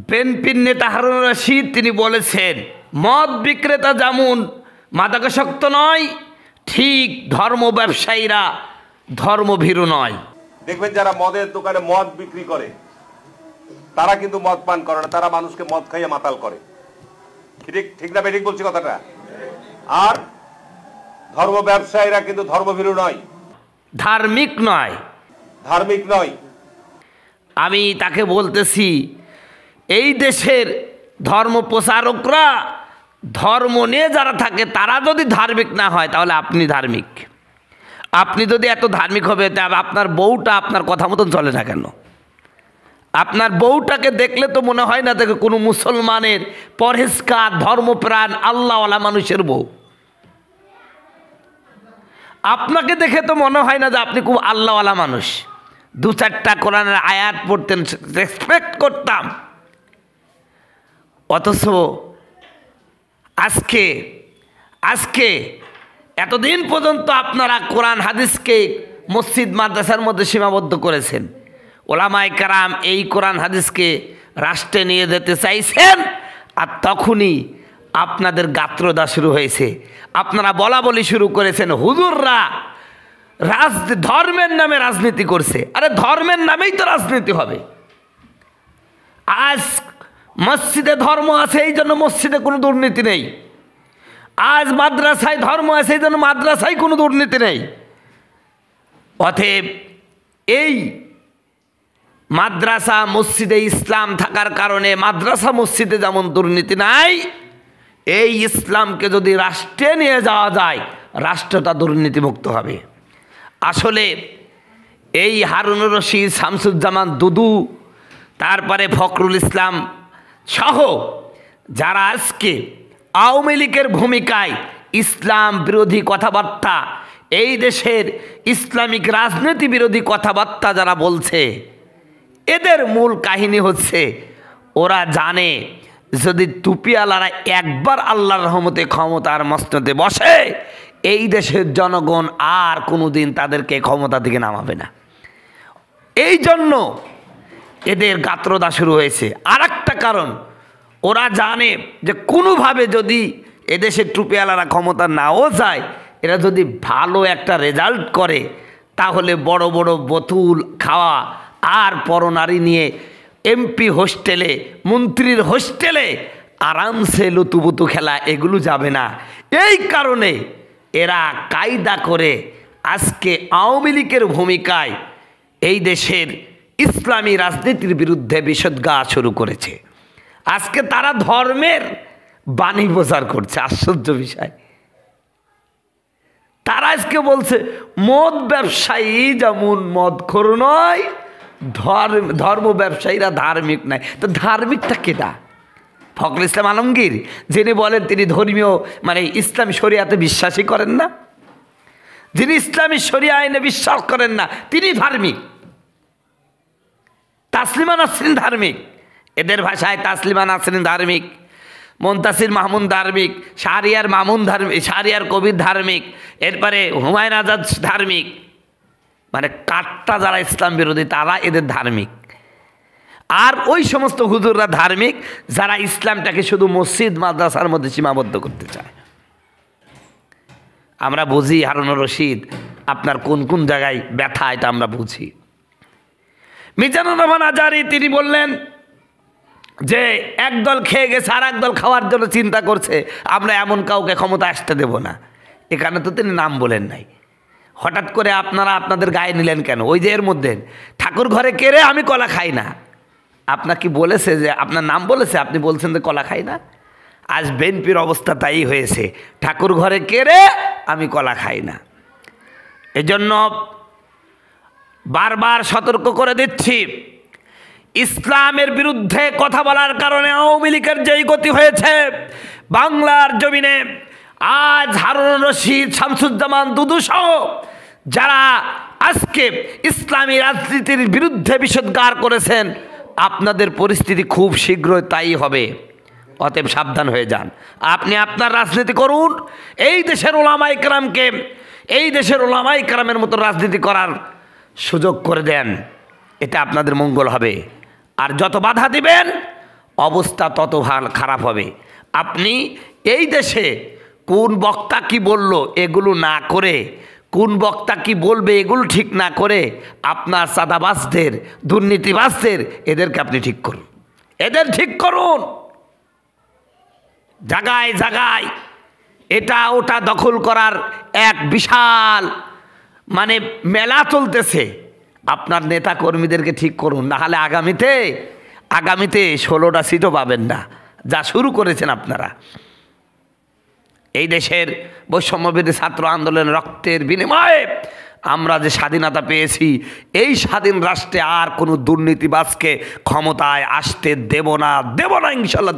বিএনপির নেতা হারুন রশিদ তিনি বলেছেন, মদ বিক্রেতা যেমন মাদকাসক্ত নয়, ঠিক ধর্ম ব্যবসায়ীরা ধর্মভীরু নয়। দেখবেন যারা মদের দোকানে মদ বিক্রি করে তারা কিন্তু মদ পান করে না, তারা মানুষকে মদ খাইয়ে মাতাল করে। ঠিক না বেঠিক বলছি কথাটা? আর ধর্ম ব্যবসায়ীরা কিন্তু ধর্মভীরু নয়, ধার্মিক নয়। ধার্মিক নয়। আমি তাকে বলতেছি, এই দেশের ধর্ম প্রচারকরা, ধর্ম নিয়ে যারা থাকে তারা যদি ধার্মিক না হয় তাহলে আপনি ধার্মিক। আপনি যদি এত ধার্মিক হবে, তবে আপনার বউটা আপনার কথা মতন চলে না কেন? আপনার বউটাকে দেখলে তো মনে হয় না দেখে কোনো মুসলমানের পরহেজগার ধর্মপ্রাণ আল্লাহওয়ালা মানুষের বউ। আপনাকে দেখে তো মনে হয় না যে আপনি খুব আল্লাহওয়ালা মানুষ। দু চারটা কোরআনের আয়াত পড়তেন, রেসপেক্ট করতাম। অথচ আজকে এতদিন পর্যন্ত আপনারা কোরআন হাদিসকে মসজিদ মাদ্রাসার মধ্যে সীমাবদ্ধ করেছেন। ওলামায়ে কেরাম এই কোরআন হাদিসকে রাষ্ট্রে নিয়ে যেতে চাইছেন, আর তখনই আপনাদের গাত্রদা শুরু হয়েছে। আপনারা বলা বলি শুরু করেছেন, হুজুররা ধর্মের নামে রাজনীতি করছে। আরে ধর্মের নামেই তো রাজনীতি হবে। আজ মসজিদে ধর্ম আছে, এই জন্য মসজিদে কোনো দুর্নীতি নেই। আজ মাদ্রাসায় ধর্ম আছে, এই জন্য মাদ্রাসায় কোনো দুর্নীতি নেই। অতএব এই মাদ্রাসা মসজিদে ইসলাম থাকার কারণে মাদ্রাসা মসজিদে যেমন দুর্নীতি নাই, এই ইসলামকে যদি রাষ্ট্রে নিয়ে যাওয়া যায় রাষ্ট্রটা দুর্নীতিমুক্ত হবে। আসলে এই হারুনুর রশিদ, শামসুজ্জামান দুদু, তারপরে ফখরুল ইসলাম সহ যারা আজকে আওয়ামী লীগের ভূমিকায় ইসলাম বিরোধী কথাবার্তা, এই দেশের ইসলামিক রাজনীতি বিরোধী কথাবার্তা যারা বলছে, এদের মূল কাহিনী হচ্ছে ওরা জানে যদি টুপিওয়ালারা একবার আল্লাহর রহমতে ক্ষমতার মসনদে বসে, এই দেশের জনগণ আর কোনোদিন তাদেরকে ক্ষমতা থেকে নামাবে না। এই জন্য এদের গাত্রদা শুরু হয়েছে। আর একটা কারণ, ওরা জানে যে কোনোভাবে যদি এদেশের টুপিওয়ালারা ক্ষমতা নাও যায়, এরা যদি ভালো একটা রেজাল্ট করে তাহলে বড় বড় বোতল খাওয়া আর পরনারী নিয়ে এমপি হোস্টেলে, মন্ত্রীর হোস্টেলে আরামসে লুতুপুতু খেলা, এগুলো যাবে না। এই কারণে এরা কায়দা করে আজকে আওয়ামী লীগের ভূমিকায় এই দেশের ইসলামী রাজনীতির বিরুদ্ধে বিষোদ্গার শুরু করেছে। আজকে তারা ধর্মের বাণী প্রচার করছে। আশ্চর্য বিষয়, তারা আজকে বলছে মদ ব্যবসায়ী যেমন মদখোর নয়, ধর্ম ব্যবসায়ীরা ধার্মিক নয়। তো ধার্মিকটা কেটা? ফখরুল ইসলাম আলমগীর, যিনি বলেন তিনি ধর্মীয় ইসলামী শরিয়াতে বিশ্বাসই করেন না, যিনি ইসলামী শরিয়া আইনে বিশ্বাস করেন না, তিনি ধার্মিক। তাসলিমা নাসরিন ধার্মিক, এদের ভাষায় তাসলিমা নাসরিন ধার্মিক, মুনতাসির মাহমুদ ধার্মিক, শাহরিয়ার মামুন ধার্মিক, শাহরিয়ার কবির ধার্মিক, এরপরে হুমায়ুন আজাদ ধার্মিক। কাটটা যারা ইসলাম বিরোধী তারা এদের ধার্মিক। আর ওই সমস্ত হুজুররা ধার্মিক যারা ইসলামটাকে শুধু মসজিদ মাদ্রাসার মধ্যে সীমাবদ্ধ করতে চায়। আমরা বুঝি হারুনুর রশিদ আপনার কোন কোন জায়গায় ব্যথা, এটা আমরা বুঝি। মিজানুর রহমান আজহারী তিনি বললেন যে একদল খেয়ে গেছে আর একদল খাওয়ার জন্য চিন্তা করছে, আমরা এমন কাউকে ক্ষমতা আসতে দেব না। এখানে তো তিনি নাম বলেন নাই। হঠাৎ করে আপনারা আপনাদের গায়ে নিলেন কেন? ওই যে এর মধ্যে ঠাকুর ঘরে কেড়ে আমি কলা খাই না, আপনার কি বলেছে যে আপনার নাম বলেছে? আপনি বলছেন যে কলা খাই না। আজ বিএনপির অবস্থা তাই হয়েছে, ঠাকুর ঘরে কেড়ে আমি কলা খাই না। এজন্য বারবার সতর্ক করে দিচ্ছি, ইসলামের বিরুদ্ধে কথা বলার কারণে আওয়ামী লীগের যেই গতি হয়েছে বাংলার জমিনে, আজ হারুন রশিদ, শামসুজ্জামান দুদু সহ যারা আজকে ইসলামী রাজনীতির বিরুদ্ধে বিষোদ্গার করেছেন, আপনাদের পরিস্থিতি খুব শীঘ্রই তাই হবে। অতএব সাবধান হয়ে যান। আপনি আপনার রাজনীতি করুন, এই দেশের ওলামায়ে কেরামকে, এই দেশের ওলামায়ে কেরামের মতো রাজনীতি করার সুযোগ করে দেন, এটা আপনাদের মঙ্গল হবে। আর যত বাধা দিবেন অবস্থা তত খারাপ হবে। আপনি এই দেশে কোন বক্তা কি বলল এগুলো না করে, কোন বক্তা কি বলবে এগুলো ঠিক না করে, আপনার চাঁদাবাজদের, দুর্নীতিবাজদের, এদেরকে আপনি ঠিক করুন, এদের ঠিক করুন। জায়গায় জায়গায় এটা ওটা দখল করার এক বিশাল মানে মেলা চলতেছে। আপনার নেতা কর্মীদেরকে ঠিক করুন, নাহলে আগামীতে 16টা সিটও পাবেন না, যা শুরু করেছেন আপনারা। এই দেশের বৈষম্যবিরোধী ছাত্র আন্দোলনের রক্তের বিনিময়ে আমরা যে স্বাধীনতা পেয়েছি, এই স্বাধীন রাষ্ট্রে আর কোনো দুর্নীতিবাজকে ক্ষমতায় আসতে দেব না ইনশাল্লাহ।